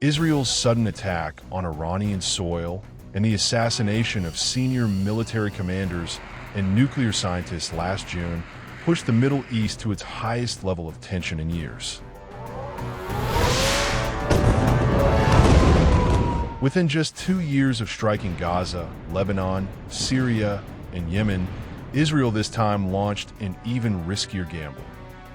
Israel's sudden attack on Iranian soil and the assassination of senior military commanders and nuclear scientists last June pushed the Middle East to its highest level of tension in years. Within just 2 years of striking Gaza, Lebanon, Syria, and Yemen, Israel this time launched an even riskier gamble.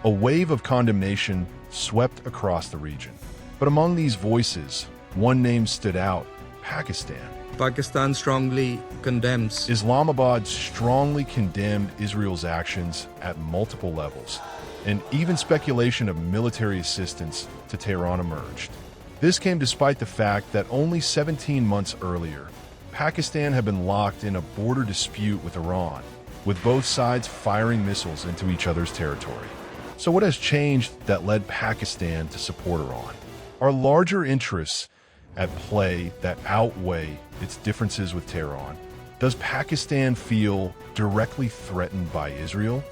A wave of condemnation swept across the region. But among these voices, one name stood out: Pakistan. Pakistan strongly condemns. Islamabad strongly condemned Israel's actions at multiple levels, and even speculation of military assistance to Tehran emerged. This came despite the fact that only 17 months earlier, Pakistan had been locked in a border dispute with Iran, with both sides firing missiles into each other's territory. So what has changed that led Pakistan to support Iran? Are larger interests at play that outweigh its differences with Tehran? Does Pakistan feel directly threatened by Israel?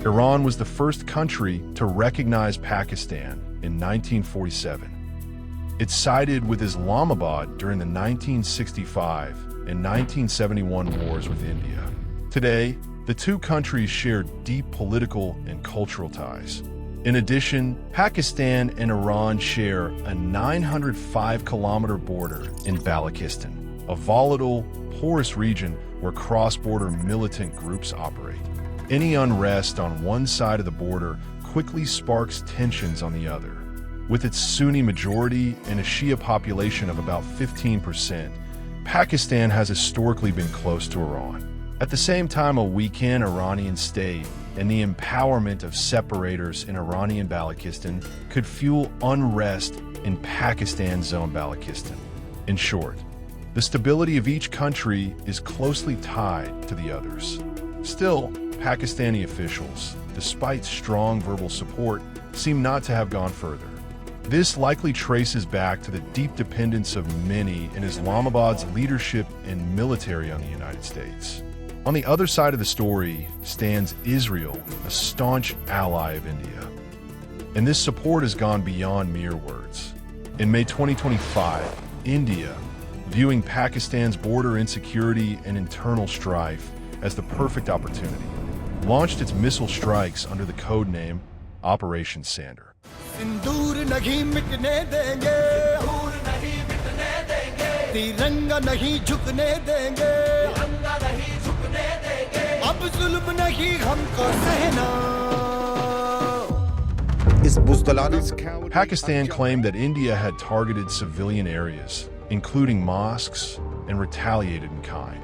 Iran was the first country to recognize Pakistan in 1947. It sided with Islamabad during the 1965 and 1971 wars with India. Today, the two countries share deep political and cultural ties. In addition, Pakistan and Iran share a 905-kilometer border in Balochistan, a volatile, porous region where cross-border militant groups operate. Any unrest on one side of the border quickly sparks tensions on the other. With its Sunni majority and a Shia population of about 15%, Pakistan has historically been close to Iran. At the same time, a weakened Iranian state and the empowerment of separators in Iranian Balochistan could fuel unrest in Pakistan's zone Balochistan. In short, the stability of each country is closely tied to the others. Still, Pakistani officials, despite strong verbal support, seem not to have gone further. This likely traces back to the deep dependence of many in Islamabad's leadership and military on the United States. On the other side of the story stands Israel, a staunch ally of India. And this support has gone beyond mere words. In May 2025, India, viewing Pakistan's border insecurity and internal strife as the perfect opportunity, launched its missile strikes under the code name Operation Sander. Pakistan claimed that India had targeted civilian areas, including mosques, and retaliated in kind.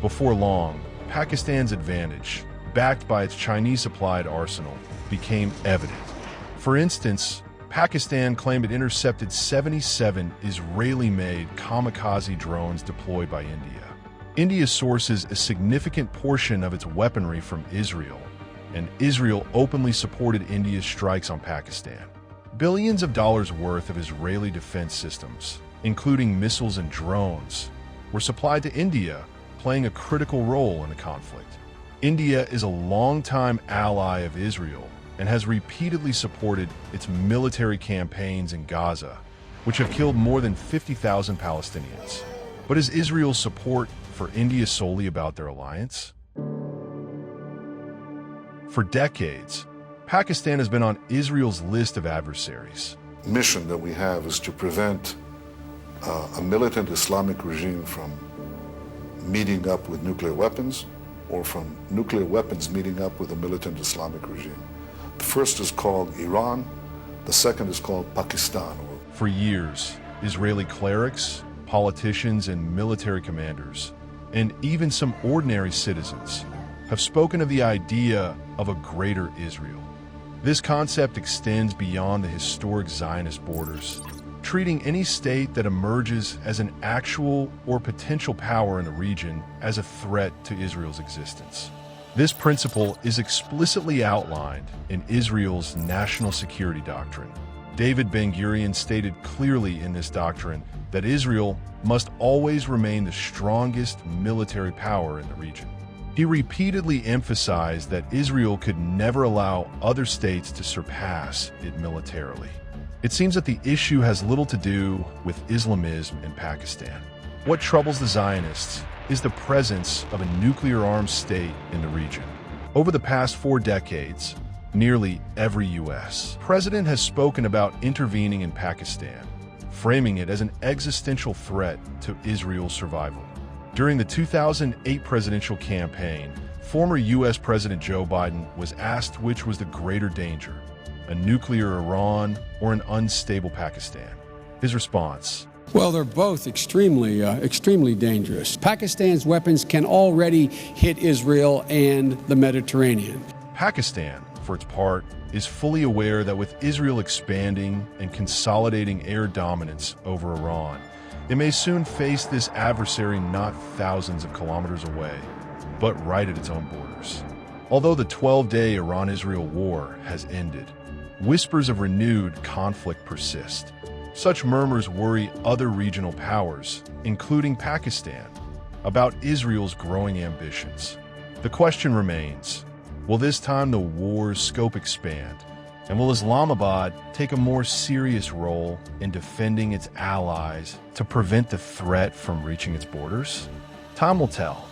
Before long, Pakistan's advantage, backed by its Chinese-supplied arsenal, became evident. For instance, Pakistan claimed it intercepted 77 Israeli-made kamikaze drones deployed by India. India sources a significant portion of its weaponry from Israel, and Israel openly supported India's strikes on Pakistan. Billions of dollars worth of Israeli defense systems, including missiles and drones, were supplied to India, playing a critical role in the conflict. India is a longtime ally of Israel and has repeatedly supported its military campaigns in Gaza, which have killed more than 50,000 Palestinians. But is Israel's support for India solely about their alliance? For decades, Pakistan has been on Israel's list of adversaries. The mission that we have is to prevent a militant Islamic regime from meeting up with nuclear weapons, or from nuclear weapons meeting up with a militant Islamic regime. The first is called Iran, the second is called Pakistan. For years, Israeli clerics, politicians, and military commanders, and even some ordinary citizens, have spoken of the idea of a greater Israel. This concept extends beyond the historic Zionist borders, treating any state that emerges as an actual or potential power in the region as a threat to Israel's existence. This principle is explicitly outlined in Israel's national security doctrine. David Ben-Gurion stated clearly in this doctrine that Israel must always remain the strongest military power in the region. He repeatedly emphasized that Israel could never allow other states to surpass it militarily. It seems that the issue has little to do with Islamism in Pakistan. What troubles the Zionists is the presence of a nuclear-armed state in the region. Over the past 4 decades, nearly every U.S. president has spoken about intervening in Pakistan, framing it as an existential threat to Israel's survival. During the 2008 presidential campaign, former U.S. President Joe Biden was asked which was the greater danger, a nuclear Iran or an unstable Pakistan. His response: well, they're both extremely dangerous. Pakistan's weapons can already hit Israel and the Mediterranean. Pakistan, for its part, is fully aware that with Israel expanding and consolidating air dominance over Iran, it may soon face this adversary not thousands of kilometers away, but right at its own borders. Although the 12-day Iran-Israel war has ended, whispers of renewed conflict persist. Such murmurs worry other regional powers, including Pakistan, about Israel's growing ambitions. The question remains, will this time the war's scope expand? And will Islamabad take a more serious role in defending its allies to prevent the threat from reaching its borders? Time will tell.